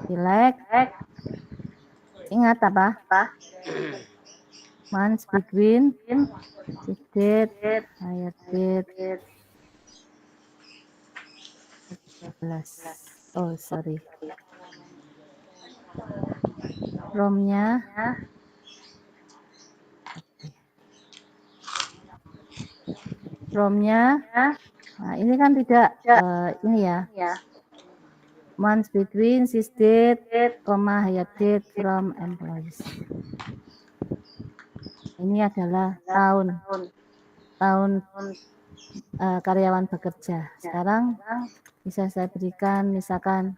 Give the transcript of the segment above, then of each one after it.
Pilek. Ingat apa? Months between week date, hire date. 13. Oh, sorry. From-nya nah ini kan tidak ini ya, months between sys date, hire date from employees. Ini adalah tahun karyawan bekerja. Sekarang bisa saya berikan misalkan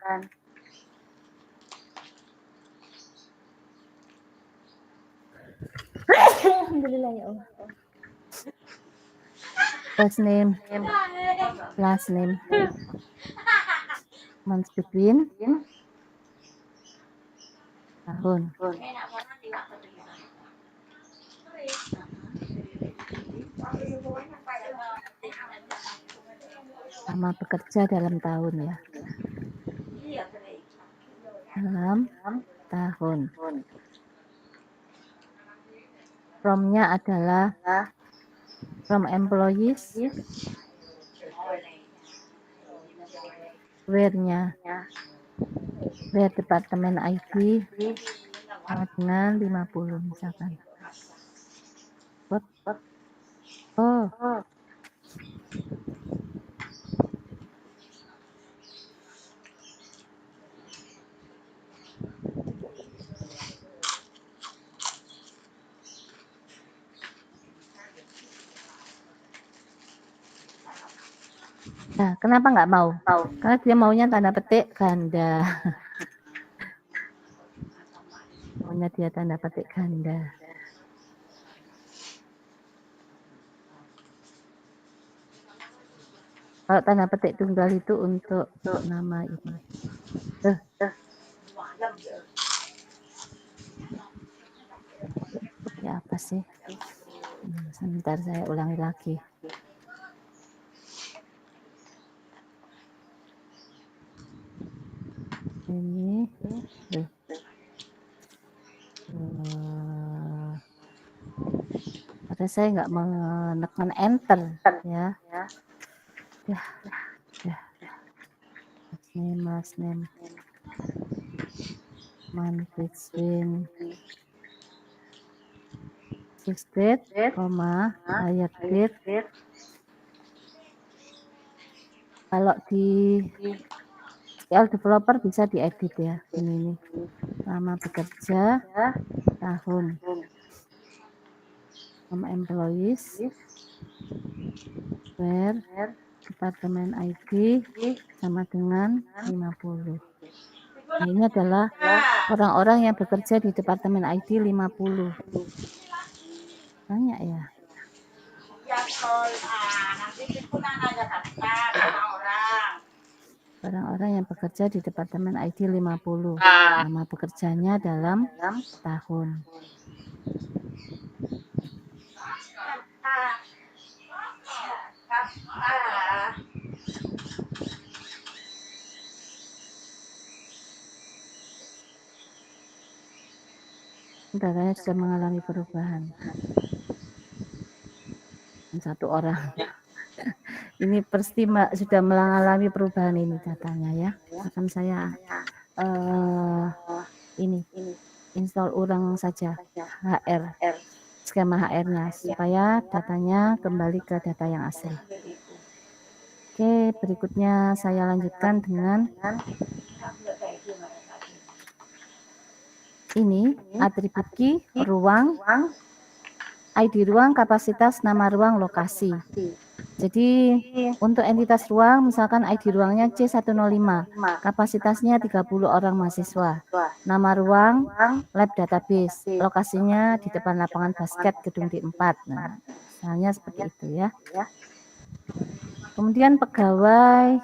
alhamdulillah ya Allah. First name, last name, months between, tahun. Lama bekerja dalam tahun ya. Dalam tahun. From-nya adalah from employees. Where-nya where departemen ID sama dengan 50 misalkan. What? Oh. Nah, kenapa nggak mau? Karena dia maunya tanda petik ganda. Maunya dia tanda petik ganda. Kalau tanda petik tunggal itu untuk nama ini. Ya apa sih? Sebentar saya ulangi lagi. Ini karena saya nggak menekan enter ya. Last name month between sys date, hire date. Kalau di SQL developer bisa diedit ya, ini lama bekerja tahun, sama employees, where departemen ID sama dengan 50. Nah, ini adalah orang-orang yang bekerja di departemen ID 50. Banyak ya. Orang-orang yang bekerja di departemen ID 50. Nama pekerjanya dalam tahun. Negaranya sudah mengalami perubahan. Satu orang. Ini Perstima sudah mengalami perubahan ini datanya ya. Akan saya ini install ulang saja HR, skema HR-nya supaya datanya kembali ke data yang asli. Oke, berikutnya saya lanjutkan dengan ini atribut key, ruang, ID ruang, kapasitas, nama ruang, lokasi. Jadi untuk entitas ruang misalkan ID ruangnya C105, kapasitasnya 30 orang mahasiswa. Nama ruang lab database, lokasinya di depan lapangan basket gedung D4. Nah, misalnya seperti itu ya. Kemudian pegawai,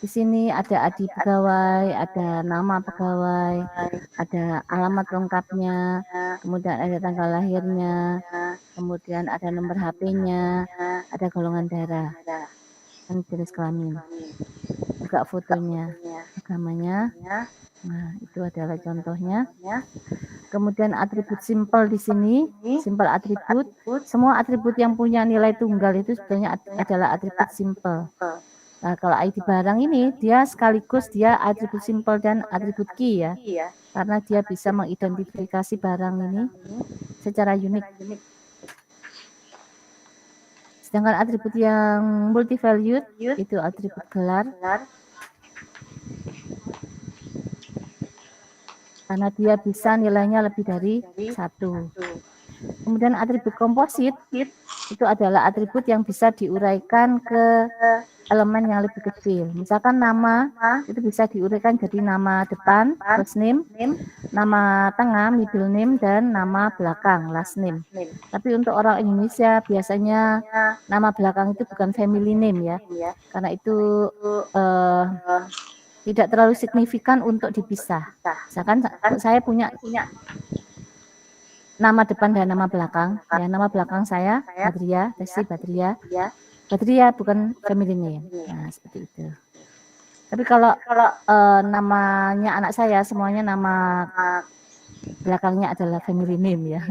di sini ada ID pegawai, ada nama pegawai, ada alamat lengkapnya, kemudian ada tanggal lahirnya, kemudian ada nomor HP-nya, ada golongan darah, dan jenis kelamin. juga fotonya, agamanya. Nah, itu adalah contohnya. Kemudian atribut simpel di sini, simpel atribut. Semua atribut yang punya nilai tunggal itu sebenarnya adalah atribut simpel. Nah, kalau ID barang ini dia sekaligus dia atribut simpel dan atribut key ya. Karena dia bisa mengidentifikasi barang ini secara unik. Sedangkan atribut yang multi-valued itu atribut gelar. Karena dia bisa nilainya lebih dari 1. Kemudian atribut komposit itu adalah atribut yang bisa diuraikan ke elemen yang lebih kecil. Misalkan nama itu bisa diuraikan jadi nama depan, first name, nama tengah, middle name, dan nama belakang, last name. Tapi untuk orang Indonesia biasanya nama belakang itu bukan family name ya, karena itu tidak terlalu signifikan untuk dipisah. Misalkan saya punya nama depan dan nama belakang. Ya, nama belakang saya Badria, Desi Badria. Badria bukan family name. Nah, seperti itu. Tapi kalau namanya anak saya semuanya nama belakangnya adalah family name ya,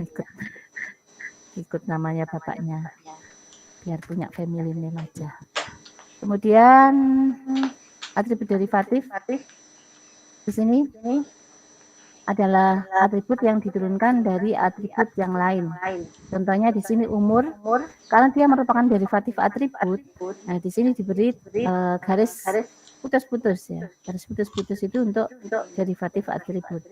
ikut namanya bapaknya. Biar punya family name aja. Kemudian atribut derivatif di sini adalah atribut yang diturunkan dari atribut yang lain. Contohnya di sini umur, karena dia merupakan derivatif atribut. Nah, di sini diberi garis putus-putus ya. Garis putus-putus itu untuk derivatif atribut.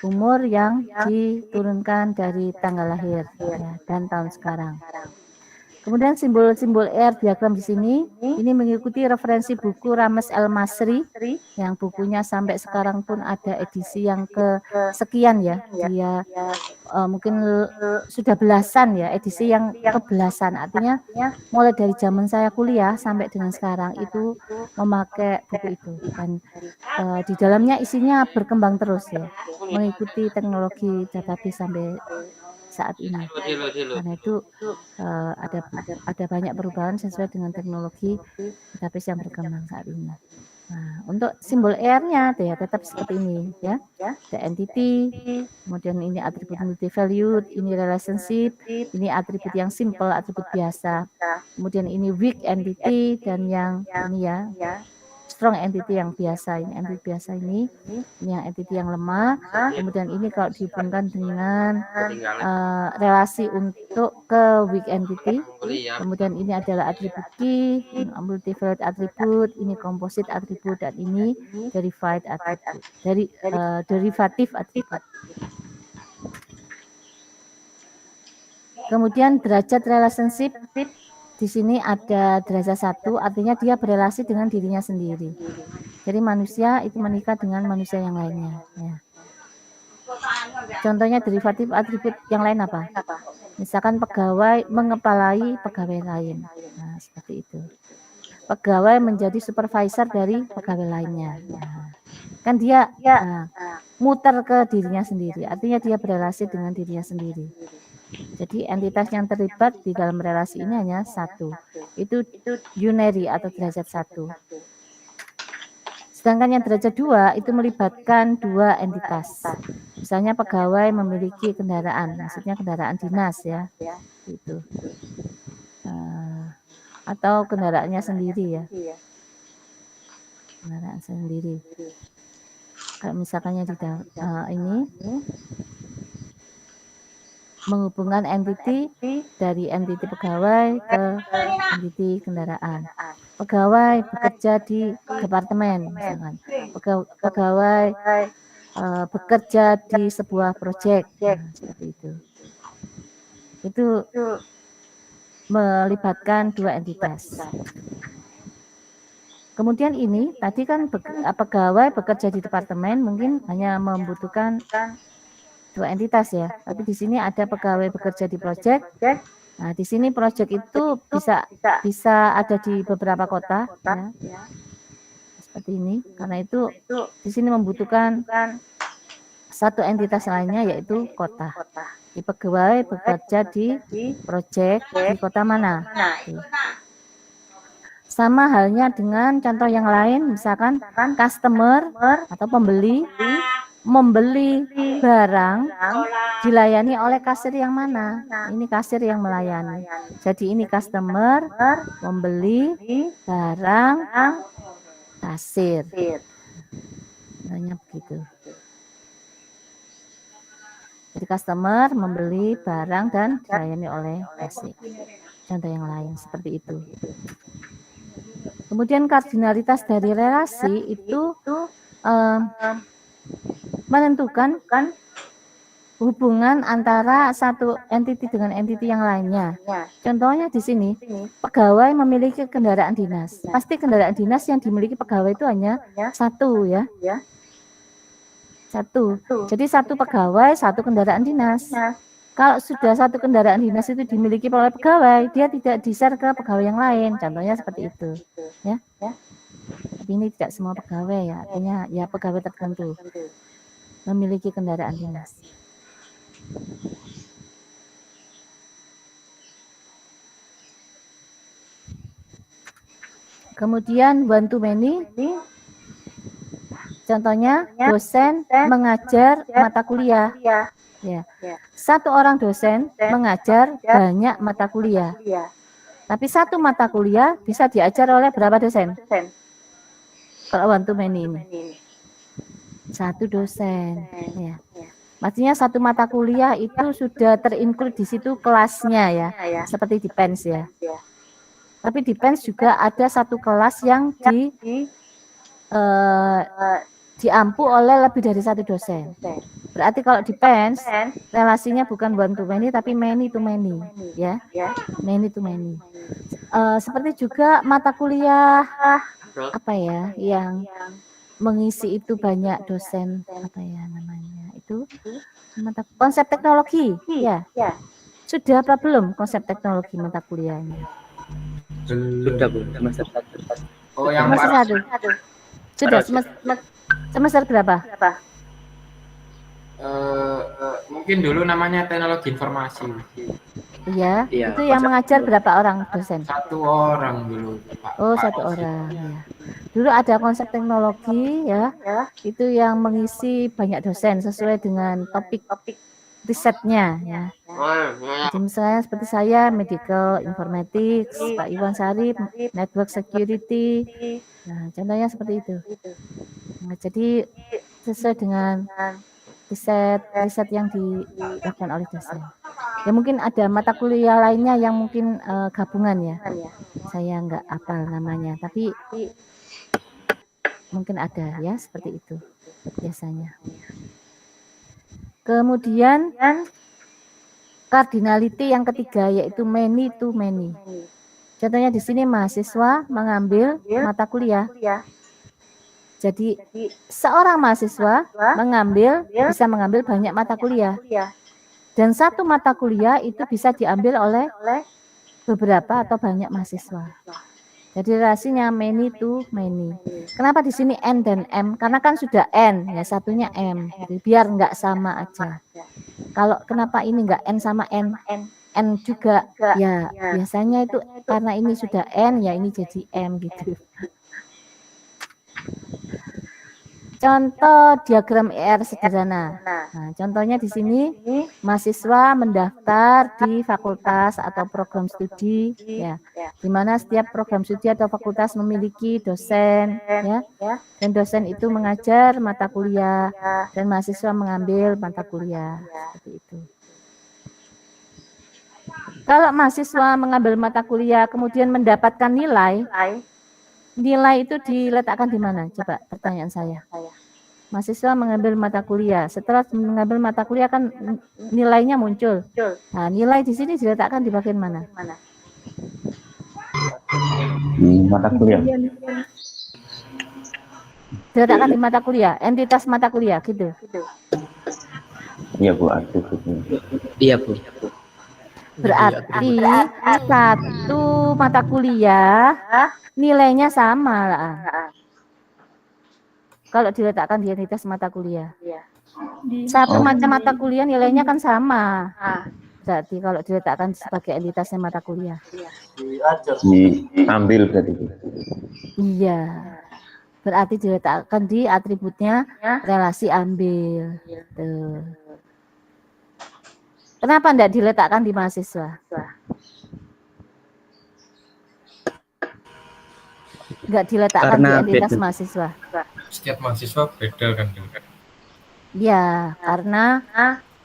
Umur yang diturunkan dari tanggal lahir ya, dan tahun sekarang. Kemudian simbol-simbol R diagram di sini, ini mengikuti referensi buku Rames El Masri, yang bukunya sampai sekarang pun ada edisi yang kesekian ya, dia mungkin sudah belasan ya, edisi yang kebelasan, artinya mulai dari zaman saya kuliah sampai dengan sekarang itu memakai buku itu, dan di dalamnya isinya berkembang terus ya, mengikuti teknologi database sampai saat ini. Karena itu ada banyak perubahan sesuai dengan teknologi database yang berkembang saat ini. Nah, untuk simbol R-nya ya tetap seperti ini ya. The entity, kemudian ini atribut multi-valued, ini relationship, ini atribut yang simple, atribut biasa. Kemudian ini weak entity dan yang ini ya strong entity yang biasa. Ini entity biasa ini yang entity yang lemah. Kemudian ini kalau dihubungkan dengan relasi untuk ke weak entity. Kemudian ini adalah atribut key, multi-valued atribut, ini composite atribut, dan ini derived atribut. Dari derivatif atribut. Kemudian derajat relationship. Di sini ada derajat 1, artinya dia berelasi dengan dirinya sendiri. Jadi manusia itu menikah dengan manusia yang lainnya. Ya. Contohnya derivatif atribut yang lain apa? Misalkan pegawai mengepalai pegawai lain. Nah, seperti itu. Pegawai menjadi supervisor dari pegawai lainnya. Nah, kan dia muter ke dirinya sendiri, artinya dia berelasi dengan dirinya sendiri. Jadi entitas yang terlibat di dalam relasi ini hanya 1. Itu unary atau derajat 1. Sedangkan yang derajat 2 itu melibatkan 2 entitas. Misalnya pegawai memiliki kendaraan, maksudnya kendaraan dinas ya. Gitu. Atau kendaraannya sendiri ya. Kendaraan sendiri. Kalau misalkannya di ini menghubungkan entity dari entity pegawai ke entity kendaraan. Pegawai bekerja di departemen, misalkan. Pegawai bekerja di sebuah proyek, nah, seperti itu. Itu melibatkan 2 entitas. Kemudian ini tadi kan pegawai bekerja di departemen mungkin hanya membutuhkan 2 entitas ya, tapi di sini ada pegawai bekerja di proyek. Nah, di sini proyek itu bisa ada di beberapa kota ya. Seperti ini, karena itu di sini membutuhkan 1 entitas lainnya yaitu kota. Di pegawai bekerja di proyek di kota mana? Sama halnya dengan contoh yang lain, misalkan customer atau pembeli membeli barang dilayani oleh kasir yang mana? Ini kasir yang melayani. Jadi ini customer membeli barang kasir. Namanya begitu. Jadi customer membeli barang dan dilayani oleh kasir. Contoh yang lain seperti itu. Kemudian kardinalitas dari relasi itu menentukan hubungan antara satu entiti dengan entiti yang lainnya. Contohnya di sini, pegawai memiliki kendaraan dinas. Pasti kendaraan dinas yang dimiliki pegawai itu hanya satu ya. Satu. Jadi satu pegawai, satu kendaraan dinas. Kalau sudah satu kendaraan dinas itu dimiliki oleh pegawai, dia tidak di-share ke pegawai yang lain. Contohnya seperti itu, ya. Tapi ini tidak semua pegawai ya, artinya ya pegawai tertentu memiliki kendaraan dinas. Kemudian one to many. Contohnya dosen mengajar mata kuliah. Ya. Satu orang dosen mengajar banyak mata kuliah. Tapi satu mata kuliah bisa diajar oleh berapa dosen? Kalau one to many ini. Satu dosen. Ya. Maksudnya satu mata kuliah itu sudah terinclude di situ kelasnya ya. Seperti di PENS ya. Tapi di PENS juga ada satu kelas yang diampu oleh lebih dari satu dosen. Berarti kalau di PENS relasinya bukan one to many tapi many to many, ya, many to many. Seperti juga mata kuliah apa ya yang mengisi itu banyak dosen apa ya namanya itu mata konsep teknologi, ya. Sudah apa belum konsep teknologi mata kuliahnya? Sudah Bu, semester 1. Oh, yang Semester 1. Sudah semester berapa? Mungkin dulu namanya teknologi informasi. Iya, itu yang mengajar berapa orang dosen? 1 orang dulu, Pak. Oh, 1 orang ya. Dulu ada konsep teknologi ya, itu yang mengisi banyak dosen sesuai dengan topik risetnya ya. Jadi misalnya seperti saya medical informatics, Pak Iwan Sarip network security. Nah, contohnya seperti itu. Nah, jadi sesuai dengan riset yang dilakukan oleh dosen. Ya mungkin ada mata kuliah lainnya yang mungkin gabungan ya. Saya nggak hafal namanya, tapi mungkin ada ya seperti itu biasanya. Kemudian cardinality yang ketiga yaitu many to many. Contohnya di sini mahasiswa mengambil mata kuliah. Jadi seorang mahasiswa bisa mengambil banyak mata kuliah. Dan satu mata kuliah itu bisa diambil oleh beberapa atau banyak mahasiswa. Jadi relasinya many to many. Kenapa di sini N dan M? Karena kan sudah N, ya satunya M. Jadi biar nggak sama aja. Kalau kenapa ini nggak N sama N? N juga, ya biasanya itu karena ini sudah N, ya ini jadi M gitu. Contoh diagram ER sederhana. Nah, contohnya di sini mahasiswa mendaftar di fakultas atau program studi, ya, di mana setiap program studi atau fakultas memiliki dosen, ya, dan dosen itu mengajar mata kuliah dan mahasiswa mengambil mata kuliah, seperti itu. Kalau mahasiswa mengambil mata kuliah kemudian mendapatkan nilai itu diletakkan di mana? Coba pertanyaan saya. Mahasiswa mengambil mata kuliah. Setelah mengambil mata kuliah kan nilainya muncul. Nah, nilai di sini diletakkan di bagian mana? Di mata kuliah. Diletakkan di mata kuliah, entitas mata kuliah gitu. Iya Bu, aktif. Iya Bu. Berarti satu mata kuliah nilainya sama lah. Kalau diletakkan di entitas mata kuliah. Satu macam mata kuliah nilainya kan sama. Berarti kalau diletakkan sebagai entitasnya mata kuliah. diambil berarti. Iya. Berarti diletakkan di atributnya relasi ambil. Tuh. Kenapa enggak diletakkan di mahasiswa? Enggak diletakkan Karena di entitas beda. mahasiswa. Setiap mahasiswa beda kan. Ya, karena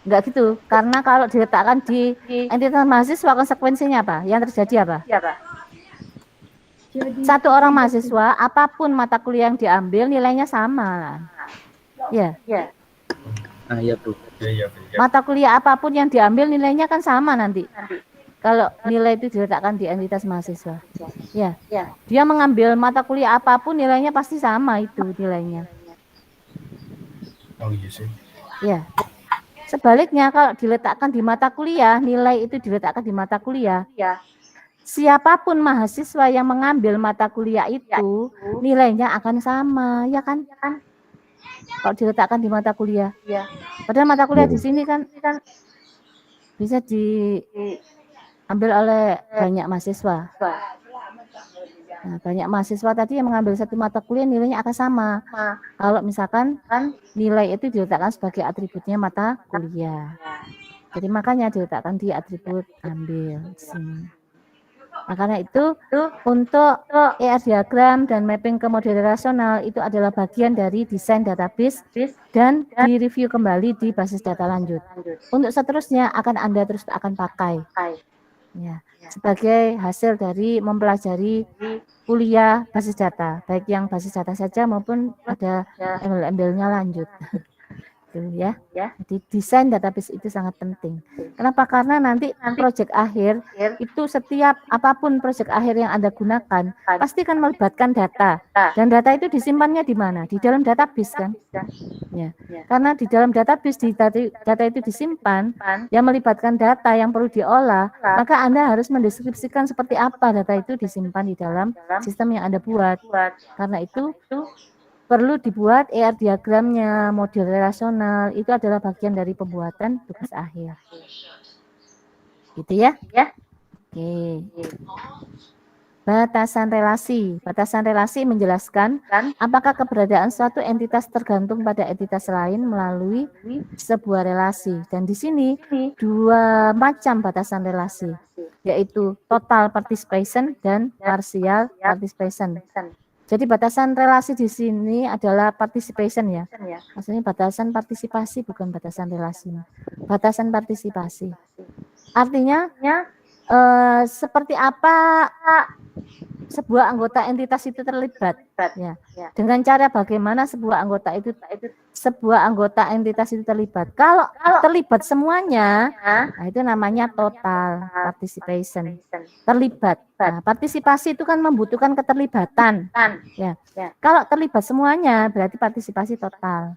enggak gitu. Karena kalau diletakkan di entitas mahasiswa, konsekuensinya apa? Yang terjadi apa? Satu orang mahasiswa, apapun mata kuliah yang diambil, nilainya sama. Ya. Ah ya Bu. Iya. Mata kuliah apapun yang diambil, nilainya kan sama nanti. Kalau nilai itu diletakkan di entitas mahasiswa. Ya. Dia mengambil mata kuliah apapun, nilainya pasti sama itu nilainya. Oh iya sih. Ya. Sebaliknya kalau diletakkan di mata kuliah, nilai itu diletakkan di mata kuliah. Siapapun mahasiswa yang mengambil mata kuliah itu, nilainya akan sama, ya kan? Kalau diletakkan di mata kuliah. Padahal mata kuliah di sini kan bisa diambil oleh banyak mahasiswa. Nah, banyak mahasiswa tadi yang mengambil satu mata kuliah, nilainya akan sama. Kalau misalkan nilai itu diletakkan sebagai atributnya mata kuliah. Jadi makanya diletakkan di atribut ambil di sini. Nah, karena itu untuk ER diagram dan mapping ke model relasional itu adalah bagian dari desain database dan direview kembali di basis data lanjut. Untuk seterusnya Anda terus akan pakai. Ya, sebagai hasil dari mempelajari kuliah basis data, baik yang basis data saja maupun ada embel-embelnya lanjut. Gitu ya. Jadi desain database itu sangat penting. Kenapa? Karena nanti proyek akhir itu setiap apapun proyek akhir yang Anda gunakan pasti kan melibatkan data. Dan data itu disimpannya di mana? Di dalam database kan? Ya. Karena di dalam database data itu disimpan yang melibatkan data yang perlu diolah, maka Anda harus mendeskripsikan seperti apa data itu disimpan di dalam sistem yang Anda buat. Karena itu perlu dibuat ER diagramnya, model relasional, itu adalah bagian dari pembuatan tugas akhir. Gitu ya? Oke. Batasan relasi. Batasan relasi menjelaskan apakah keberadaan suatu entitas tergantung pada entitas lain melalui sebuah relasi. Dan di sini dua macam batasan relasi, yaitu total participation dan partial participation. Jadi batasan relasi di sini adalah participation ya. Maksudnya batasan partisipasi bukan batasan relasi. Batasan partisipasi. Artinya seperti apa sebuah anggota entitas itu terlibat ya. Dengan cara bagaimana sebuah anggota entitas itu terlibat. Kalau terlibat semuanya, nah itu namanya total participation. Terlibat. Nah, partisipasi itu kan membutuhkan keterlibatan. Ya. Kalau terlibat semuanya berarti partisipasi total.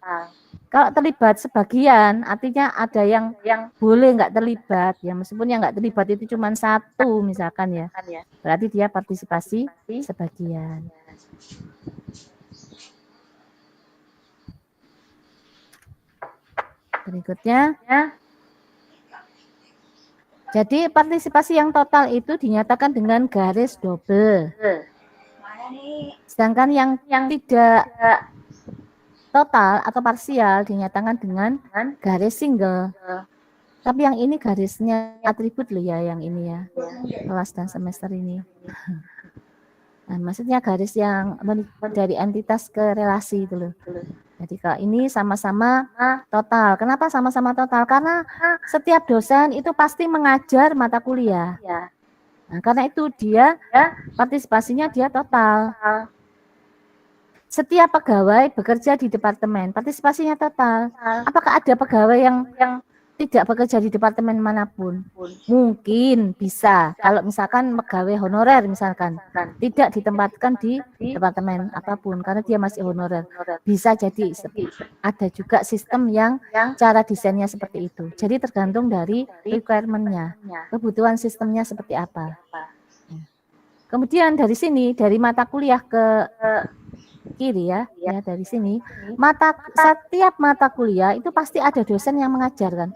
Kalau terlibat sebagian, artinya ada yang boleh nggak terlibat, ya meskipun yang nggak terlibat itu cuma satu misalkan ya, berarti dia partisipasi sebagian. Berikutnya, jadi partisipasi yang total itu dinyatakan dengan garis double, sedangkan yang tidak total atau parsial dinyatakan dengan garis single. Tapi yang ini garisnya atribut loh ya, yang ini ya, kelas dan semester ini. Nah, maksudnya garis yang dari entitas ke relasi itu loh. Jadi kalau ini sama-sama total. Kenapa sama-sama total? Karena setiap dosen itu pasti mengajar mata kuliah. Nah, karena itu dia partisipasinya dia total. Setiap pegawai bekerja di departemen, partisipasinya total. Apakah ada pegawai yang tidak bekerja di departemen manapun? Mungkin bisa. Kalau misalkan pegawai honorer misalkan, tidak ditempatkan di departemen apapun karena dia masih honorer. Bisa jadi ada juga sistem yang cara desainnya seperti itu. Jadi tergantung dari requirement-nya, kebutuhan sistemnya seperti apa. Kemudian dari sini, dari mata kuliah ke kiri ya, dari sini. Setiap mata kuliah itu pasti ada dosen yang mengajarkan.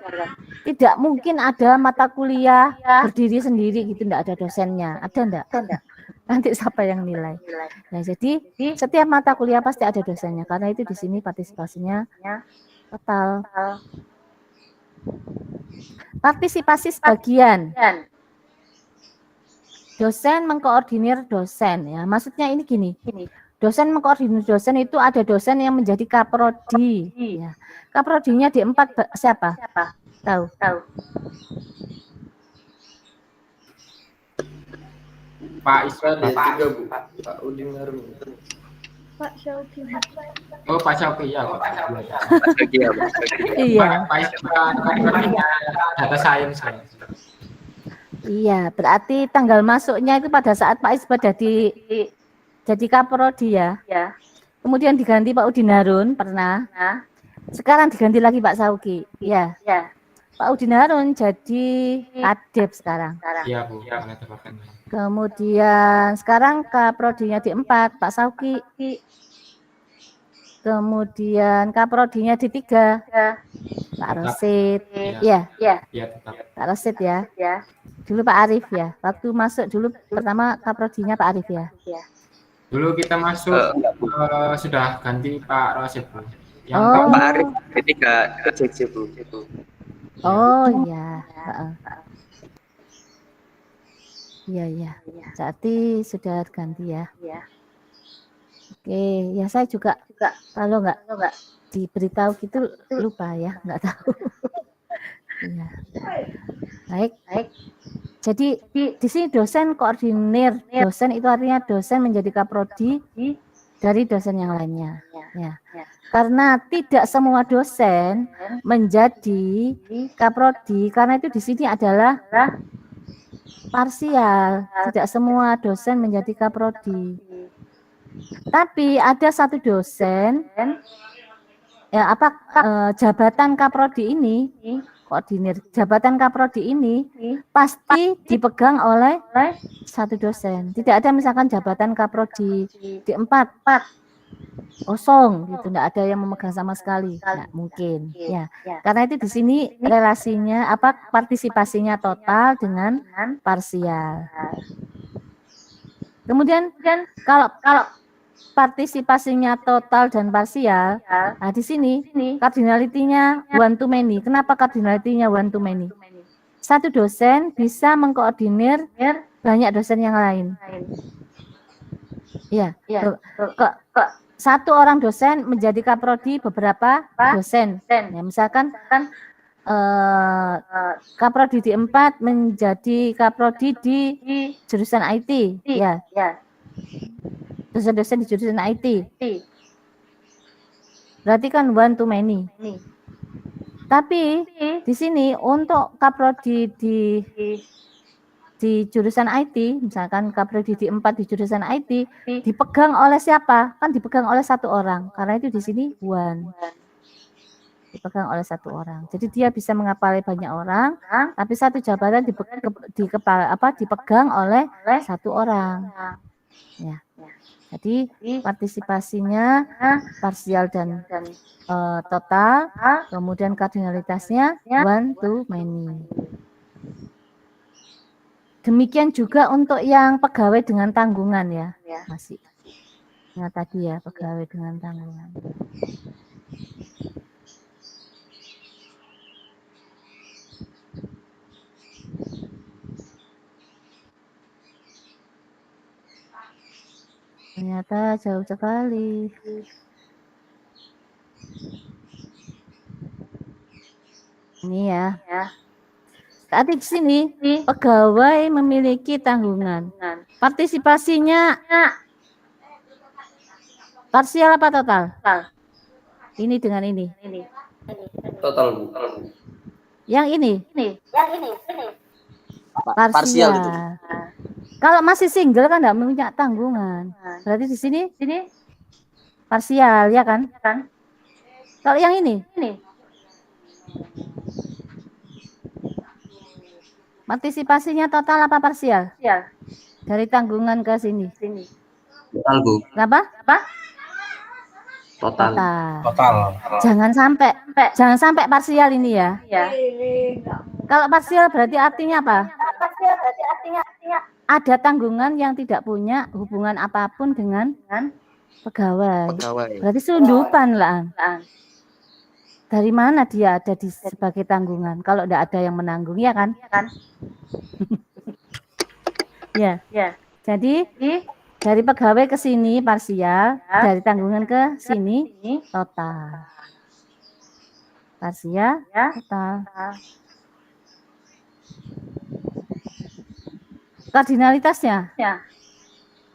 Tidak mungkin ada mata kuliah berdiri sendiri gitu, enggak ada dosennya. Ada enggak? Nanti siapa yang nilai. Nah, jadi setiap mata kuliah pasti ada dosennya, karena itu di sini partisipasinya total. Partisipasi sebagian. Dosen mengkoordinir dosen ya. Maksudnya ini gini. Dosen mengkoordinir dosen itu ada dosen yang menjadi kaprodi ya. Kaprodinya di 4 siapa? Tahu? Pak Isra Ada 3 Bu. Pak Udin Harun. Pak Syauki. Oh, Pak Syauki ya. Iya. Pak Isra data science. Iya, berarti tanggal masuknya itu pada saat Pak Isba jadi kaprodi ya. Kemudian diganti Pak Udin Harun pernah. Sekarang diganti lagi Pak Sauki. Ya. Pak Udin Harun jadi kadep sekarang. Iya, Bu. Boleh tebakan. Kemudian sekarang kaprodinya di 4 Pak Sauki. Kemudian kaprodinya di 3 Pak Rosid. Iya. Iya, tetap. Pak Rosid ya. Dulu Pak Arif ya. Waktu masuk dulu pertama kaprodinya Pak Arif ya. Dulu kita masuk sudah ganti Pak Rosid, Bu. Yang Oh. Pak Arif ketika ke CC Bu. Oh iya. Iya. Berarti sudah ganti ya. Oke, ya saya juga kalau nggak diberitahu gitu lupa ya, nggak tahu. Iya. Baik. Jadi di sini dosen koordinir. Dosen itu artinya dosen menjadi kaprodi dari dosen yang lainnya. Ya. Karena tidak semua dosen menjadi kaprodi, karena itu di sini adalah parsial. Tidak semua dosen menjadi kaprodi. Tapi ada satu dosen ya jabatan kaprodi ini, koordinir jabatan kaprodi ini pasti dipegang oleh satu dosen. Tidak ada misalkan jabatan kaprodi di 4 kosong gitu, tidak ada yang memegang sama sekali, nggak mungkin ya. Karena itu di sini relasinya partisipasinya total dengan parsial. Kemudian kalau partisipasinya total dan parsial, nah di sini cardinality-nya one to many. Kenapa cardinality-nya one to many? Satu dosen bisa mengkoordinir banyak dosen yang lain. Iya. Satu orang dosen menjadi kaprodi beberapa dosen. Ya, misalkan kaprodi di 4 menjadi kaprodi di jurusan IT. Ya. Dosen-dosen di jurusan IT. Berarti kan one to many. Tapi di sini untuk kaprodi di jurusan IT, misalkan kaprodi di 4 di jurusan IT, dipegang oleh siapa? Kan dipegang oleh satu orang. Karena itu di sini one. Dipegang oleh satu orang. Jadi dia bisa mengapali banyak orang, tapi satu jabatan dipegang oleh satu orang. Ya. Jadi partisipasinya parsial dan total, kemudian kardinalitasnya one to many. Demikian juga untuk yang pegawai dengan tanggungan ya, masih. Nah tadi ya pegawai dengan tanggungan. Ternyata jauh sekali. Ini ya. Tadi di sini pegawai memiliki tanggungan. Partisipasinya parsial apa total? Ini dengan ini. Total Bu. Yang ini? Parsial itu. Kalau masih single kan enggak punya tanggungan. Berarti di sini parsial ya kan? Kalau yang ini? Partisipasinya total apa parsial? Dari tanggungan ke sini. Total Bu. Kenapa? Total. Total. Jangan sampai parsial ini ya. Kalau parsial berarti artinya apa? Ada tanggungan yang tidak punya hubungan apapun dengan pegawai. Berarti selundupan lah. Dari mana dia ada sebagai tanggungan? Kalau tidak ada yang menanggung, ya kan? Ya. Jadi dari pegawai ke sini parsial, dari tanggungan ke sini total. Parsial, total. Kardinalitasnya?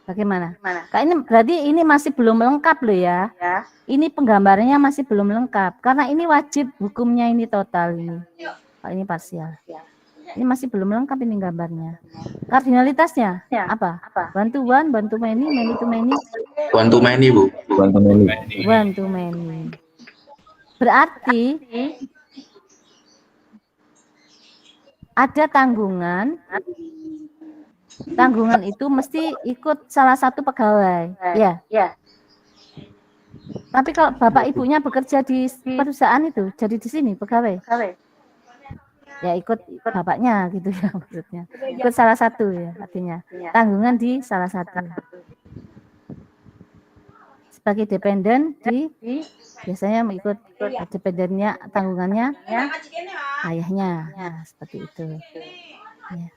Bagaimana? Ini berarti ini masih belum lengkap loh ya. Ini penggambarannya masih belum lengkap karena ini wajib hukumnya ini total ini. Kalau ini parsial. Ini masih belum lengkap ini gambarnya. Kardinalitasnya apa? One to one, one to many, many to many. One to many, Bu. One to many. Berarti ada tanggungan. Tanggungan itu mesti ikut salah satu pegawai. Ya. Tapi kalau bapak ibunya bekerja di perusahaan itu, jadi di sini pegawai. Ya ikut bapaknya gitu ya maksudnya. Ikut salah satu ya artinya. Tanggungan di salah satu. Sebagai dependen biasanya ikut dependennya, tanggungannya ayahnya. Nah, seperti itu. Ya.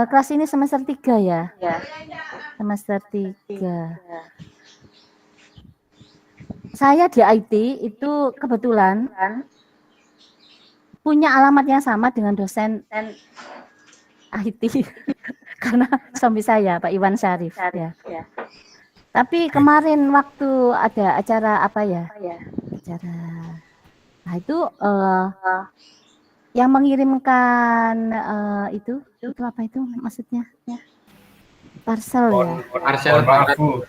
Kelas ini semester 3 ya? Semester 3. Saya di IT itu kebetulan punya alamat yang sama dengan dosen IT karena suami saya Pak Iwan Syarif ya. Tapi kemarin waktu ada acara apa ya? Acara. Nah itu yang mengirimkan itu apa itu maksudnya? Parcel ya. Parcel Maaf, Bu.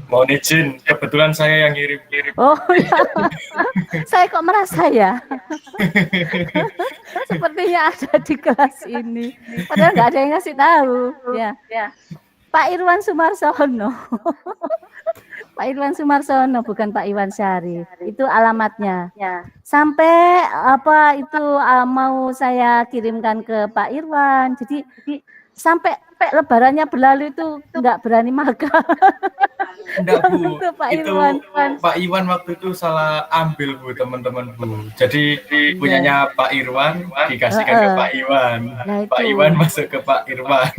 Mohon izin, kebetulan saya yang ngirim. Oh ya. Saya kok merasa ya. Sepertinya ada di kelas ini. Padahal nggak ada yang ngasih tahu. Ya. Pak Irwan Sumarsono. Pak Irwan Sumarsono bukan Pak Iwan Syarif. Itu alamatnya. Sampai apa itu mau saya kirimkan ke Pak Irwan. Jadi sampai lebarannya berlalu itu nggak berani makan. Enggak, Bu. Pak Itu Irwan. Pak Iwan waktu itu salah ambil, Bu, teman-teman, Bu. Jadi punyanya Pak Irwan dikasihkan ke Pak Iwan. Nah, Pak itu. Iwan masuk ke Pak Irwan.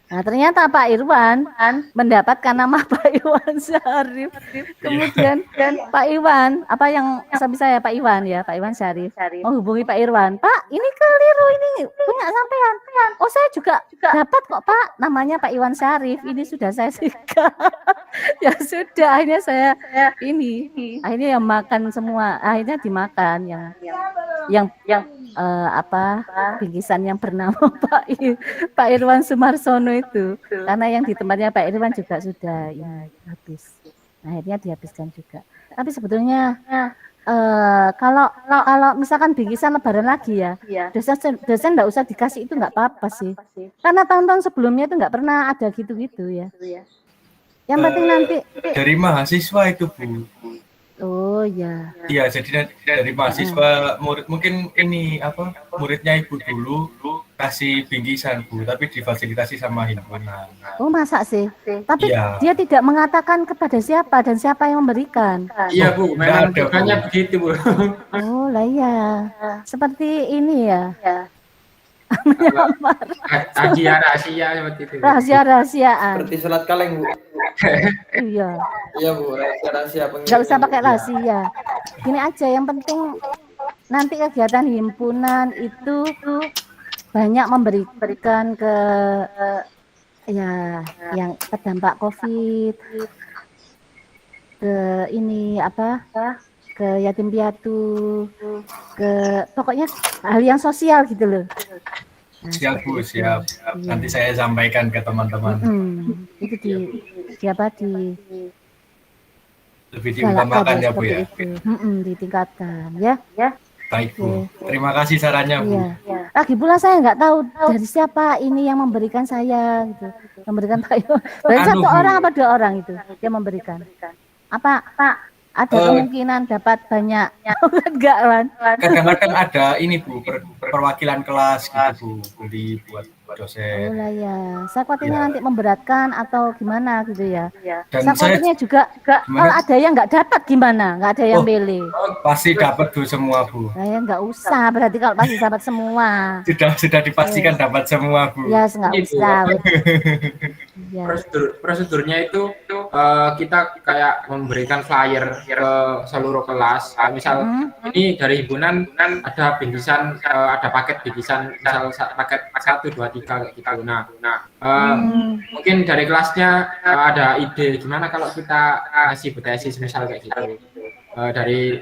Nah ternyata Pak Irwan mendapatkan nama Pak Iwan Syarif. Kemudian Pak Iwan, apa yang saya Pak Iwan ya, Pak Iwan Syarif menghubungi Pak Irwan. Pak, ini keliru ini punya sampean. Oh saya juga dapat kok Pak, namanya Pak Iwan Syarif. Ini sudah saya sikat. Ya sudah, akhirnya saya akhirnya yang makan semua, akhirnya dimakan yang bingkisan yang bernama Pak Irwan Sumarsono itu, karena yang di tempatnya Pak Irwan juga sudah habis. Nah, akhirnya dihabiskan juga. Tapi sebetulnya kalau misalkan bingkisan lebaran lagi ya, dosen nggak usah dikasih itu nggak apa-apa sih. Karena tahun-tahun sebelumnya itu nggak pernah ada gitu-gitu ya. Yang penting nanti Dari mahasiswa itu, Bu. oh ya. Iya, jadi dari mahasiswa murid mungkin ini muridnya Ibu dulu kasih bingkisan, Bu, tapi difasilitasi sama himpunan. Oh masa sih? Tapi Iya. dia tidak mengatakan kepada siapa dan siapa yang memberikan. Iya Bu, memang Nggak ada, bukannya Bu. begitu Bu. Oh lah ya, seperti ini ya. Hadiah rahasia seperti itu. Rahasia-rahasiaan. Seperti sholat kaleng, Bu. Iya, Iya, Bu. Rahasia pengiriman. nggak usah pakai rahasia. Gini aja, yang penting nanti kegiatan himpunan itu banyak memberikan ke ya yang terdampak COVID, ke ini ke yatim piatu, ke pokoknya hal yang sosial gitu loh. Nah, Siap, Bu, seperti itu. siap. Iya. Nanti saya sampaikan ke teman-teman. Itu lebih Lebih digalakkan diutamakan ya, Bu, seperti ya. itu. Ditingkatkan ya. Baik Bu, Oke. terima kasih sarannya Bu. Iya. Lagi pula saya nggak tahu dari siapa ini yang memberikan saya gitu. Memberikan tayo. Berarti Anu, satu Bu. orang apa 2 orang itu yang memberikan? Apa ada kemungkinan dapat banyak? Enggak kan? Kadang-kadang ada ini Bu, perwakilan kelas gitu Bu, beli buat Oh dosen. lah ya, saya khawatirnya Ya. nanti memberatkan atau gimana gitu ya. Dan Saya khawatirnya juga kalau ada yang nggak dapat gimana? Nggak ada yang pilih. pasti dapat Bu semua Bu. Saya nggak usah, berarti kalau pasti dapat semua. Sudah dipastikan dapat semua Bu. Ya, nggak Ini, Bu, usah. Ya. Prosedurnya itu kita kayak memberikan flyer ke seluruh kelas. Misal ini dari himpunan ada bingkisan, ada paket bingkisan, misal paket 1, 2, 3 kayak gitu. Nah, mungkin dari kelasnya ada ide gimana kalau kita ngasih BTS misal kayak gitu. Dari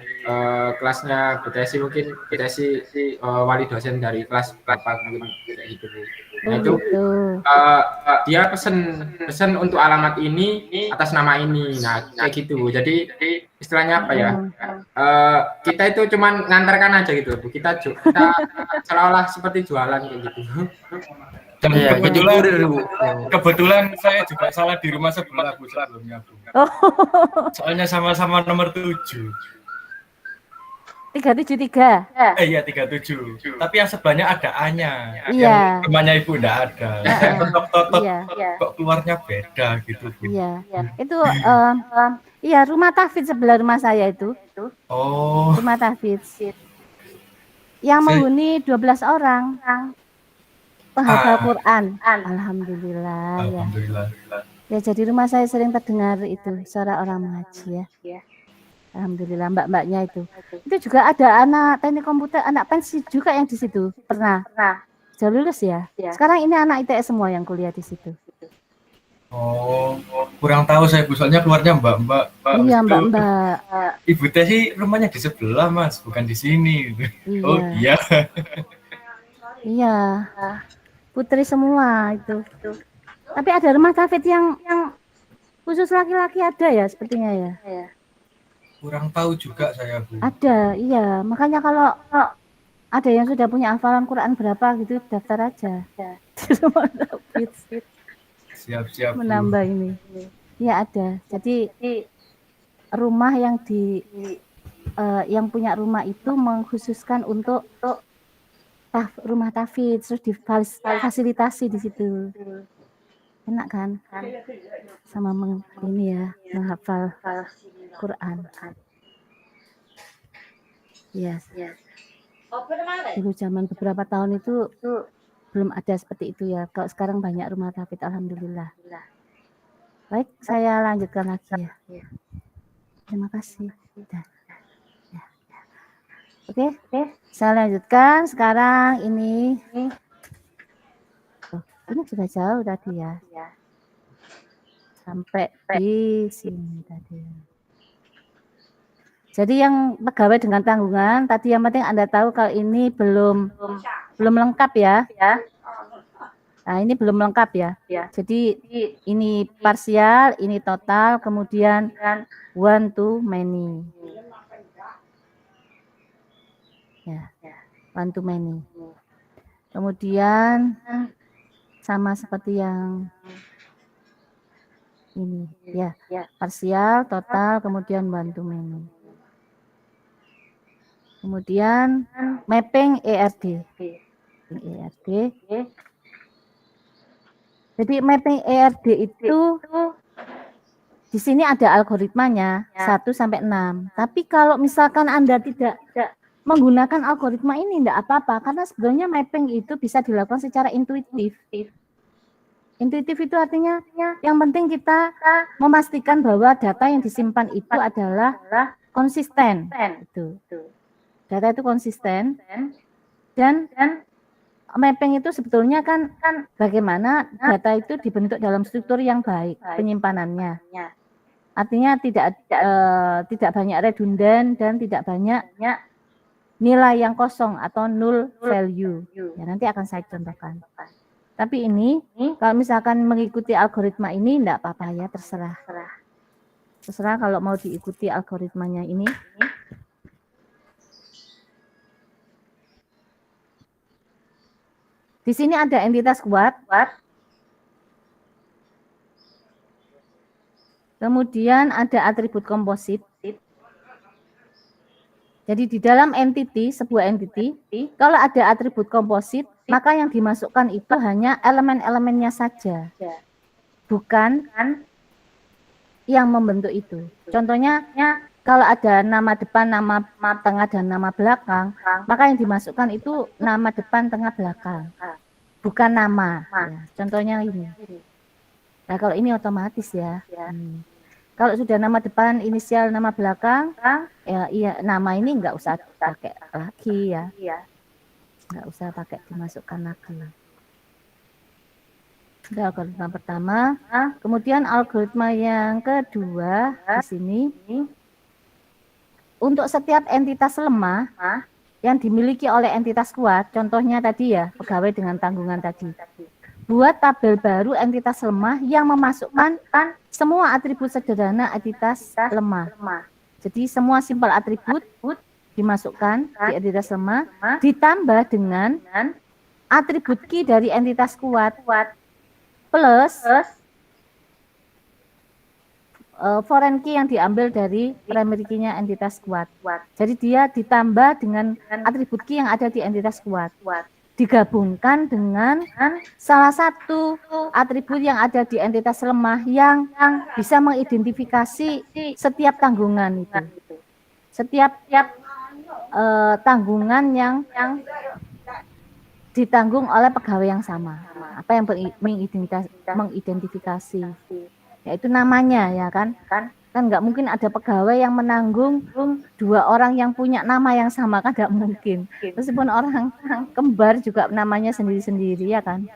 kelasnya BTS mungkin BTS wali dosen dari kelas berapa mungkin kayak gitu. Nah, itu dia pesen untuk alamat ini atas nama ini. Nah, kayak gitu. Jadi istilahnya apa ya? Kita itu cuman ngantarkan aja gitu, Bu. Kita seolah-olah seperti jualan kayak gitu. Dan Iya, kebetulan saya juga salah di rumah sebelah Bu sebelumnya Bu. Soalnya sama-sama nomor 7. 373. Iya 37. Tapi yang sebelahnya ada A-nya. Iya. Yang rumahnya Ibu enggak ada. Totot kok keluarnya beda gitu Bu. Iya. Itu iya rumah tahfidz sebelah rumah saya itu. Oh. Rumah tahfidz. Yang menghuni 12 orang. Penghafal Quran. Alhamdulillah ya. Alhamdulillah. Ya jadi rumah saya sering terdengar itu suara orang mengaji ya. Alhamdulillah mbak-mbaknya itu. Itu juga ada anak teknik komputer, anak pensi juga yang di situ. Pernah. Sudah lulus ya. Sekarang ini anak ITS semua yang kuliah di situ. Oh, kurang tahu saya Bu, soalnya keluarnya mbak-mbak. Iya mbak-mbak. Ibu Teh sih rumahnya di sebelah Mas, bukan di sini. Iya. Oh iya. Iya. Putri semua itu. Tapi ada rumah tahfidz yang khusus laki-laki ada ya sepertinya ya. Kurang tahu juga saya Bu. Ada, iya. Makanya kalau ada yang sudah punya hafalan Quran berapa gitu daftar aja di rumah tahfidz. Siap-siap Bu. Menambah ini. Ya ada. Jadi rumah yang yang punya rumah itu mengkhususkan untuk rumah tahfidz, terus difasilitasi di situ. Enak kan? Sama ini ya, menghafal Quran. Yes. Dulu zaman beberapa tahun itu belum ada seperti itu ya. Kalau sekarang banyak rumah tahfidz, alhamdulillah. Baik, saya lanjutkan lagi ya. Terima kasih. Oke, saya lanjutkan sekarang ini. Ini sudah jauh tadi ya. Sampai di sini tadi. Jadi yang pegawai dengan tanggungan tadi yang penting Anda tahu kalau ini belum lengkap ya. Nah, ini belum lengkap ya. Jadi ini parsial, ini total, kemudian one to many. Ya, one to many. Kemudian sama seperti yang ini ya, parsial, total, kemudian one to many. Kemudian mapping ERD. Jadi mapping ERD itu di sini ada algoritmanya 1 sampai 6. Tapi kalau misalkan Anda tidak menggunakan algoritma ini tidak apa-apa karena sebenarnya mapping itu bisa dilakukan secara intuitif. Intuitif itu artinya yang penting kita memastikan bahwa data yang disimpan itu adalah konsisten. Itu. Data itu konsisten dan mapping itu sebetulnya kan bagaimana data itu dibentuk dalam struktur yang baik penyimpanannya. Artinya tidak banyak redundan dan tidak banyak nilai yang kosong atau null value. Ya, nanti akan saya contohkan. Tapi ini kalau misalkan mengikuti algoritma ini enggak apa-apa ya, terserah. Terserah kalau mau diikuti algoritmanya ini. Di sini ada entitas kuat. Kemudian ada atribut komposit. Jadi di dalam sebuah entity, kalau ada atribut komposit, maka yang dimasukkan itu hanya elemen-elemennya saja, bukan yang membentuk itu. Contohnya, kalau ada nama depan, nama tengah, dan nama belakang, maka yang dimasukkan itu nama depan, tengah, belakang, bukan nama. Ya, contohnya ini. Nah, kalau ini otomatis ya. Kalau sudah nama depan, inisial, nama belakang, ya iya, nama ini nggak usah pakai lagi ya. Nggak usah pakai dimasukkan lagi. Itu algoritma pertama. Kemudian algoritma yang kedua di sini, untuk setiap entitas lemah yang dimiliki oleh entitas kuat, contohnya tadi ya, pegawai dengan tanggungan tadi. Buat tabel baru entitas lemah yang memasukkan semua atribut sederhana entitas lemah. Jadi semua simpel atribut dimasukkan di entitas lemah, ditambah dengan atribut key dari entitas kuat, plus foreign key yang diambil dari primary key-nya entitas kuat. Jadi dia ditambah dengan atribut key yang ada di entitas kuat, digabungkan dengan salah satu atribut yang ada di entitas lemah yang bisa mengidentifikasi setiap tanggungan itu. Setiap tanggungan yang ditanggung oleh pegawai yang sama. Apa yang mengidentifikasi? Yaitu namanya, ya kan? Kan nggak mungkin ada pegawai yang menanggung dua orang yang punya nama yang sama, kan nggak mungkin. Meskipun orang kembar juga namanya sendiri-sendiri, ya kan?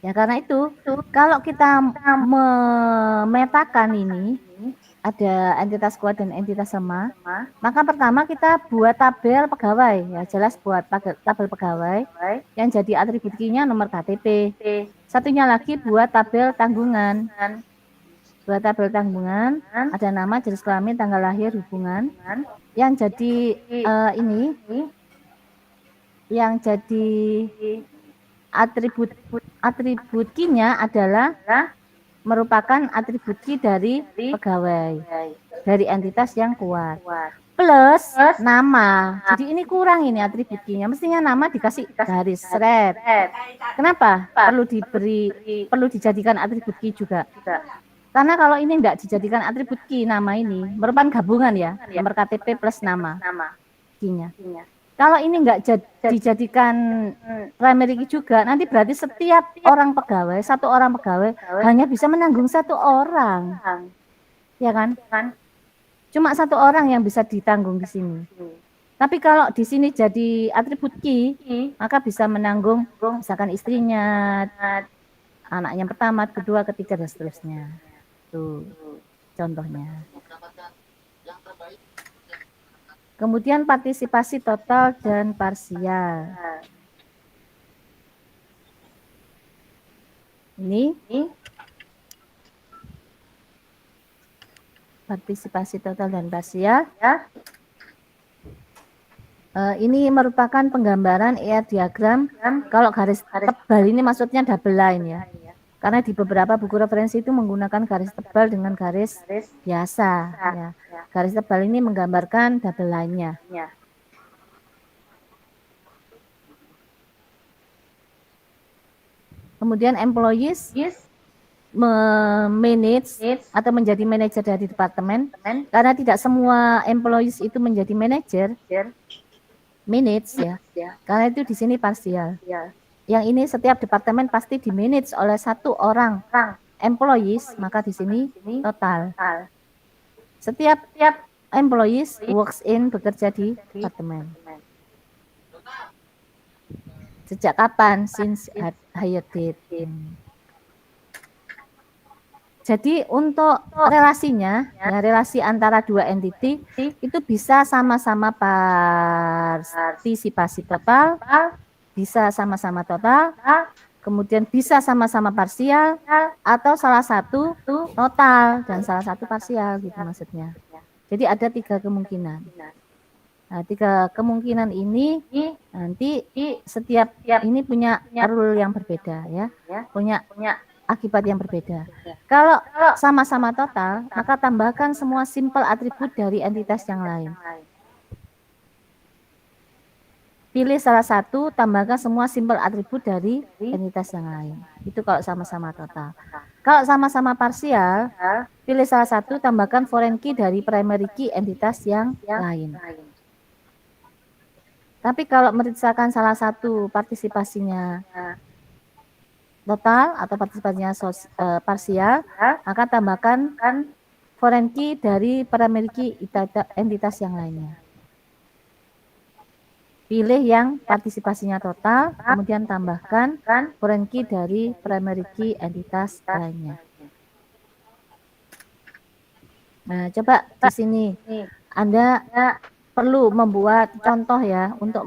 Ya karena itu, kalau kita memetakan ini, ada entitas kuat dan entitas lemah, maka pertama kita buat tabel pegawai, ya jelas buat tabel pegawai yang jadi atribut key-nya nomor KTP. Satunya lagi buat tabel tanggungan. Buat tabel tanggungan, ada nama, jenis kelamin, tanggal lahir, hubungan. Yang jadi yang jadi atribut key-nya adalah merupakan atribut key dari pegawai, dari entitas yang kuat. Plus nama. Jadi ini kurang ini atribut key-nya. Mestinya nama dikasih garis red. Kenapa? Perlu dijadikan atribut key juga. Karena kalau ini tidak dijadikan atribut key, nama ini merupakan gabungan ya, nomor KTP plus nama key-nya. Kalau ini enggak dijadikan primary key juga, nanti berarti setiap orang pegawai, satu orang pegawai hanya bisa menanggung satu orang. Ya kan? Cuma satu orang yang bisa ditanggung di sini. Tapi kalau di sini jadi atribut key, maka bisa menanggung misalkan istrinya, anaknya pertama, kedua, ketiga, dan seterusnya. Tuh contohnya. Kemudian partisipasi total dan parsial. Ini partisipasi total dan parsial. Ini merupakan penggambaran ER diagram. Kalau garis tebal ini maksudnya double line ya. Karena di beberapa buku referensi itu menggunakan garis tebal dengan garis biasa. Ya. Garis tebal ini menggambarkan double line-nya. Kemudian employees manage atau menjadi manajer dari departemen. Karena tidak semua employees itu menjadi manajer. Manage ya. Karena itu di sini parsial. Yang ini setiap departemen pasti di-manage oleh satu orang employees, maka di sini total. Setiap employees works in, bekerja di departemen. Sejak kapan? Since hire date. Jadi untuk relasinya, ya, relasi antara dua entity itu bisa sama-sama partisipasi total, bisa sama-sama total, kemudian bisa sama-sama parsial, atau salah satu total dan salah satu parsial gitu maksudnya. Jadi ada 3 kemungkinan. Nah, 3 kemungkinan ini nanti setiap ini punya rule yang berbeda ya, punya akibat yang berbeda. Kalau sama-sama total, maka tambahkan semua simple atribut dari entitas yang lain. Pilih salah satu, tambahkan semua simple atribut dari entitas yang lain. Itu kalau sama-sama total. Kalau sama-sama parsial, pilih salah satu, tambahkan foreign key dari primary key entitas yang lain. Tapi kalau misalkan salah satu partisipasinya total atau partisipasinya parsial, maka tambahkan foreign key dari primary key entitas yang lainnya. Pilih yang partisipasinya total, kemudian tambahkan foreign key dari primary key entitas lainnya. Nah, coba di sini Anda perlu membuat contoh ya untuk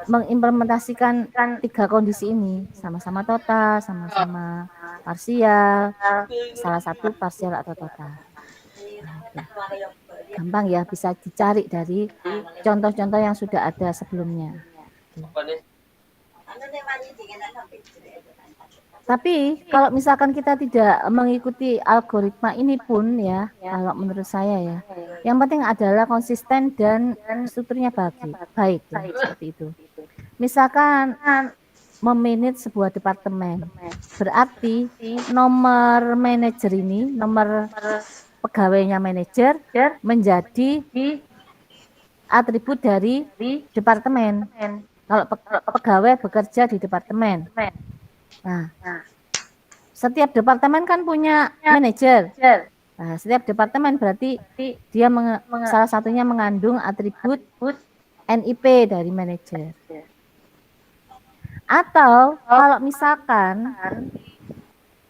mengimplementasikan 3 kondisi ini, sama-sama total, sama-sama parsial, salah satu parsial atau total. Nah, gampang ya, bisa dicari dari contoh-contoh yang sudah ada sebelumnya. Tapi kalau misalkan kita tidak mengikuti algoritma ini pun ya, kalau menurut saya ya, yang penting adalah konsisten dan strukturnya baik ya, seperti itu. Misalkan memanage sebuah departemen, berarti nomor manajer ini, nomor pegawainya manajer menjadi atribut dari departemen. Kalau pegawai bekerja di departemen. Nah, setiap departemen kan punya manajer. Nah, setiap departemen berarti dia salah satunya mengandung atribut NIP dari manajer. Atau kalau misalkan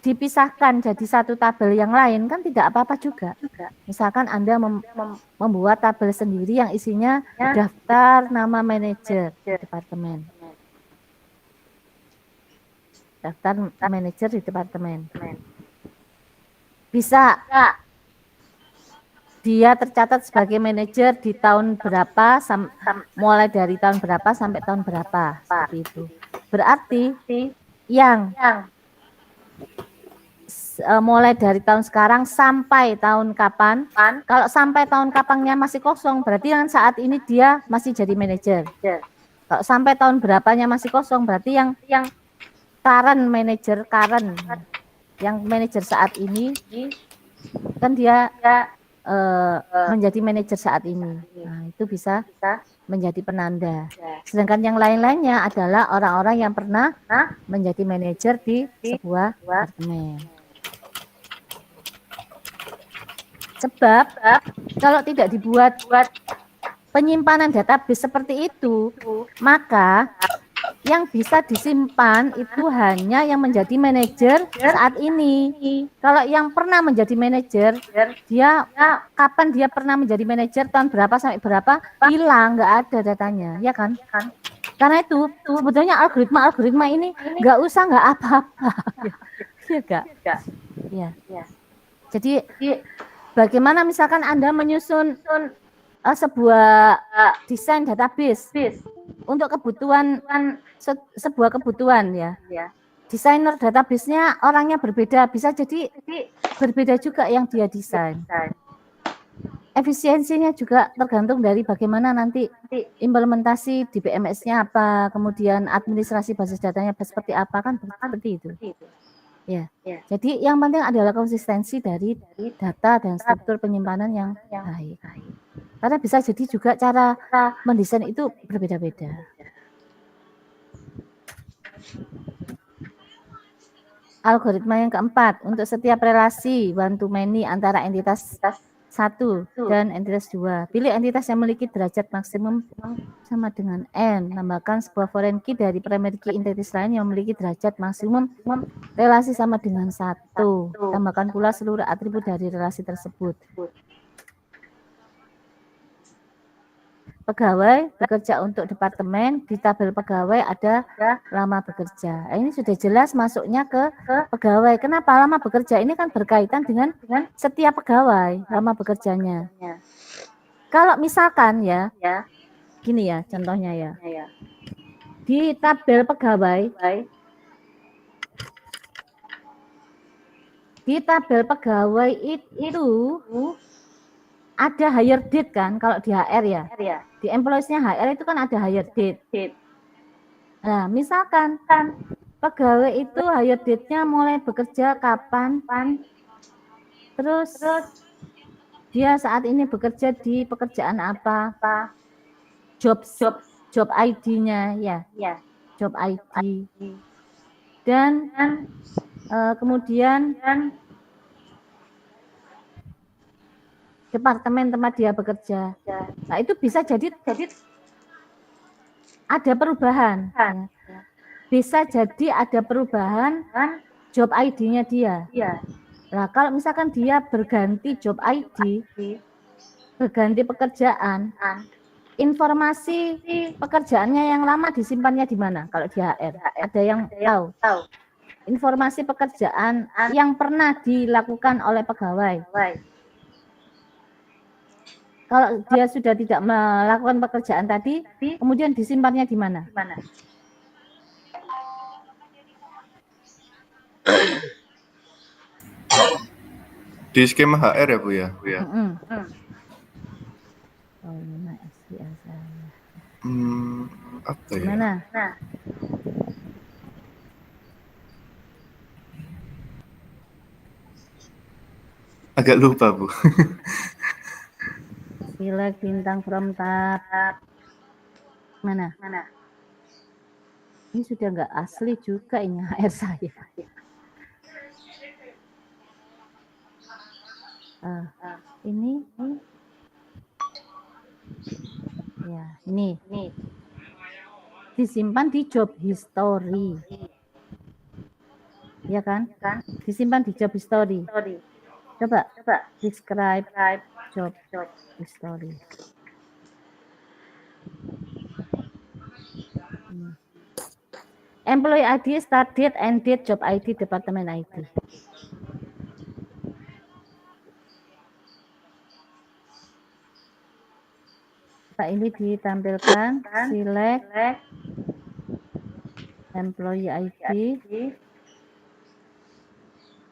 dipisahkan jadi satu tabel yang lain kan tidak apa-apa juga. Misalkan Anda membuat tabel sendiri yang isinya daftar nama manajer departemen. Daftar manajer di departemen. Bisa dia tercatat sebagai manajer di tahun berapa, mulai dari tahun berapa sampai tahun berapa, seperti itu. Berarti yang mulai dari tahun sekarang sampai tahun kapan, kalau sampai tahun kapannya masih kosong, berarti yang saat ini dia masih jadi manajer. Kalau sampai tahun berapanya masih kosong, berarti yang current manager, yang manajer saat ini kan dia menjadi manajer saat ini. Nah, itu bisa menjadi penanda. Sedangkan yang lain-lainnya adalah orang-orang yang pernah menjadi manajer di sebuah departemen. Sebab kalau tidak dibuat penyimpanan database seperti itu, maka yang bisa disimpan itu hanya yang menjadi manajer saat ini. Kalau yang pernah menjadi manajer, dia kapan dia pernah menjadi manajer, tahun berapa sampai berapa, hilang, nggak ada datanya, ya kan? Karena itu sebetulnya algoritma ini nggak usah, nggak apa-apa, ya nggak? Ya. Jadi bagaimana misalkan Anda menyusun sebuah desain database untuk kebutuhan sebuah kebutuhan ya. Desainer database-nya orangnya berbeda, bisa jadi berbeda juga yang dia desain. Efisiensinya juga tergantung dari bagaimana nanti implementasi di BMS-nya apa, kemudian administrasi basis datanya seperti apa, kan seperti itu. Ya. Jadi yang penting adalah konsistensi dari data dan struktur penyimpanan yang baik. Karena bisa jadi juga cara mendesain itu berbeda-beda. Algoritma yang keempat, untuk setiap relasi one to many antara entitas 1 dan entitas 2, pilih entitas yang memiliki derajat maksimum sama dengan N. Tambahkan sebuah foreign key dari primary key entitas lain yang memiliki derajat maksimum relasi sama dengan 1. Tambahkan pula seluruh atribut dari relasi tersebut. Pegawai bekerja untuk departemen, di tabel pegawai ada lama bekerja. Ini sudah jelas masuknya ke pegawai. Kenapa lama bekerja? Ini kan berkaitan dengan setiap pegawai, lama bekerjanya. Kalau misalkan ya, gini ya contohnya ya. Di tabel pegawai, itu ada hire date kan kalau di HR ya. Di employees-nya HR itu kan ada hire date. Nah, misalkan pegawai itu hire date-nya mulai bekerja kapan? Terus dia saat ini bekerja di pekerjaan apa? Job ID-nya ya. Job ID. Dan kemudian departemen tempat dia bekerja. Nah, itu bisa jadi ada perubahan. Ya. Bisa jadi ada perubahan job ID-nya dia. Nah, kalau misalkan dia berganti job ID, berganti pekerjaan, informasi pekerjaannya yang lama disimpannya di mana? Kalau di HR, ada yang tahu? Informasi pekerjaan yang pernah dilakukan oleh pegawai. Kalau dia sudah tidak melakukan pekerjaan tadi, kemudian disimpannya di mana? Di skema HR ya Bu ya? Oh, mana SPL saya? Apa ya? Mana? Agak lupa Bu. Select bintang from tab. Mana? Ini sudah nggak asli juga ini HR saya. Ini ya, ini disimpan di job history. Ya kan? Disimpan di job history. Coba describe job history. Employee ID, start date, end date, job ID, department ID. Nah, ini ditampilkan, select employee ID,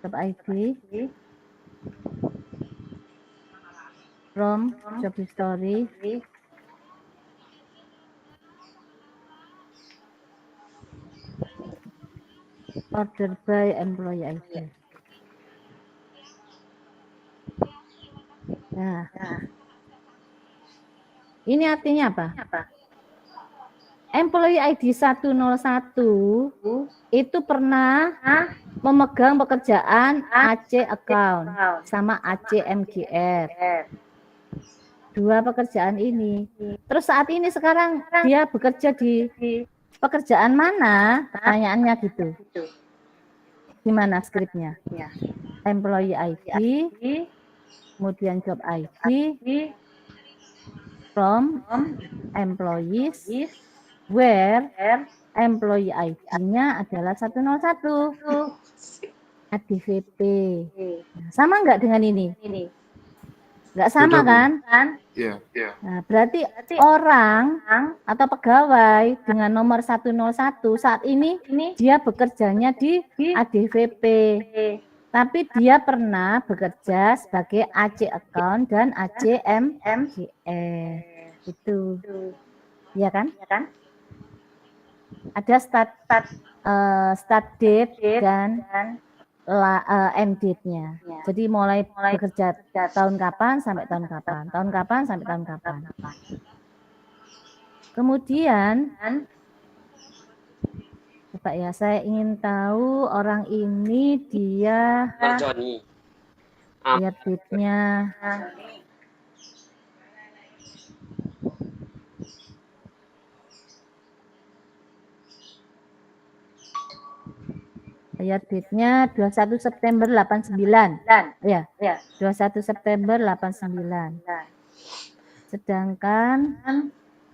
job ID, from job history, order by employee ID. Nah, ini artinya apa? Employee ID 101 itu pernah memegang pekerjaan AC account sama AC MGR. Dua pekerjaan ini. Terus saat ini sekarang dia bekerja di pekerjaan mana? Pertanyaannya gitu. Gimana skripnya? Employee ID, kemudian job ID, from employees, where employee ID-nya adalah 101. ADVP. Sama nggak dengan ini? Nggak sama kan? Iya. Nah, berarti orang atau pegawai dengan nomor 101 saat ini dia bekerjanya di ADVP. Tapi dia pernah bekerja sebagai AC account dan AC MGR. Itu. Iya kan? Ada start date dan end date-nya. Jadi mulai bekerja tahun kapan sampai tahun kapan, tahun kapan sampai tahun kapan. Kemudian, coba ya, saya ingin tahu orang ini dia lihat date-nya. Lihat date-nya 21 September 89. Ya, 21 September 89. Sedangkan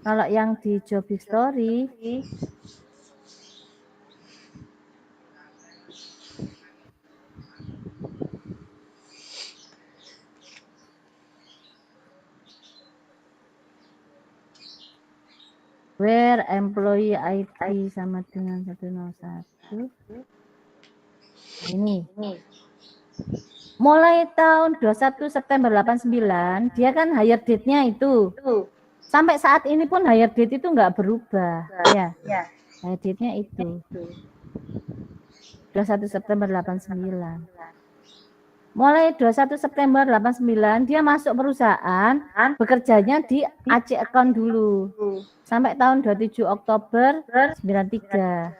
kalau yang di job history where employee ID sama dengan 101. Nah, ini. Mulai tahun 21 September 89, dia kan hire date-nya itu. Sampai saat ini pun hire date itu nggak berubah. Ya. Hire date-nya itu. 21 September 89. Mulai 21 September 89 dia masuk perusahaan, bekerjanya di AC account dulu. Sampai tahun 27 Oktober 93.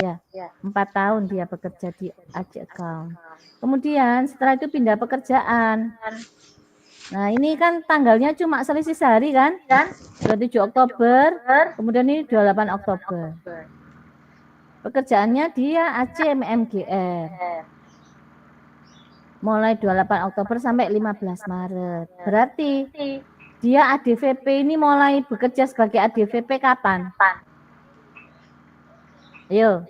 Ya, 4 tahun dia bekerja di AC account. Kemudian setelah itu pindah pekerjaan. Nah, ini kan tanggalnya cuma selisih sehari kan? 27 Oktober, kemudian ini 28 Oktober. Pekerjaannya dia ACMMGR. Mulai 28 Oktober sampai 15 Maret. Berarti dia ADVP ini mulai bekerja sebagai ADVP kapan? Ayo.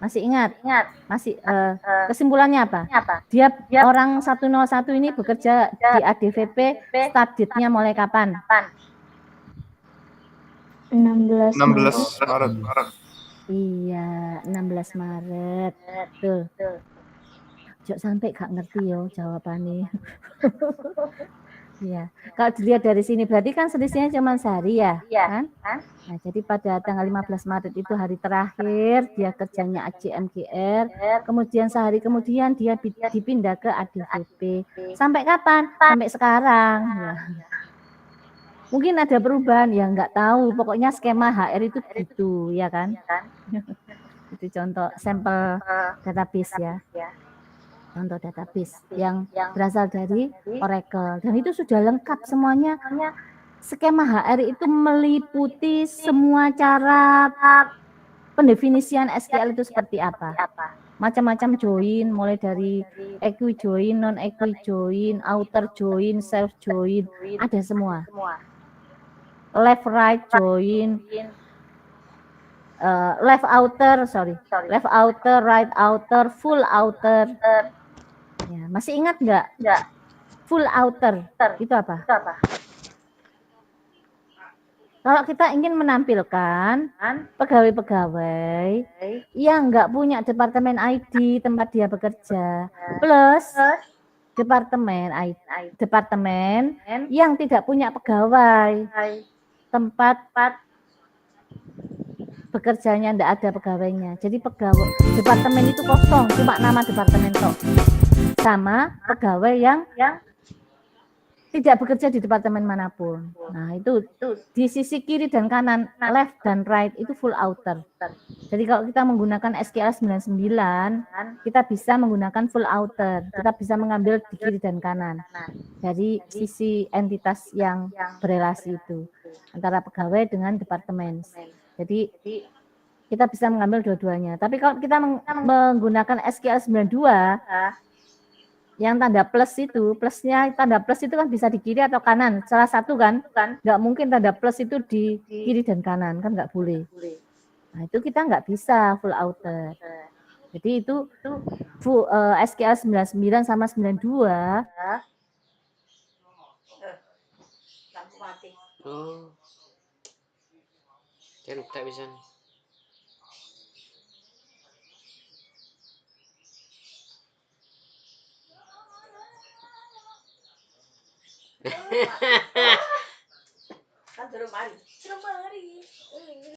Masih ingat? Masih kesimpulannya apa? Dia orang 101 ini bekerja di ADVP, start date-nya mulai kapan? 16 16 Maret. Iya, 16 Maret. Tuh. Jok sampai gak ngerti yo jawabannya. Iya. Kalau dilihat dari sini berarti kan selisihnya cuma sehari ya, kan? Nah, jadi pada tanggal 15 Maret itu hari terakhir dia kerjanya ACMGR, kemudian sehari kemudian dia dipindah ke ADVP. Sampai kapan? Sampai sekarang. Ya. Mungkin ada perubahan ya nggak tahu. Pokoknya skema HR itu gitu, ya kan? Itu contoh sampel database ya. Contoh database yang berasal dari Oracle. Dan itu sudah lengkap semuanya. Skema HR itu meliputi semua cara pendefinisian SQL itu seperti apa. Macam-macam join, mulai dari equi join, non equi join, outer join, self join, ada semua. Left right join, left outer, left outer, right outer, full outer. Ya, masih ingat nggak? Full outer itu apa? Kalau kita ingin menampilkan pegawai-pegawai yang nggak punya departemen ID tempat dia bekerja, plus departemen yang tidak punya pegawai tempat bekerjanya ndak ada pegawainya. Jadi departemen itu kosong, cuma nama departemen toh. Sama pegawai yang tidak bekerja di departemen manapun. Nah, itu di sisi kiri dan kanan, left dan right itu full outer. Jadi kalau kita menggunakan SQL 99, kita bisa menggunakan full outer. Kita bisa mengambil di kiri dan kanan dari sisi entitas yang berelasi itu antara pegawai dengan departemen. Jadi kita bisa mengambil dua-duanya. Tapi kalau kita menggunakan SQL 92 yang tanda plus itu, tanda plus itu kan bisa di kiri atau kanan, salah satu kan, nggak mungkin tanda plus itu di kiri dan kanan, kan nggak boleh. Nah itu kita nggak bisa full outer. Jadi itu full, SQL 99 sama 92. Oh, kan tak bisa. Kan suruh mari.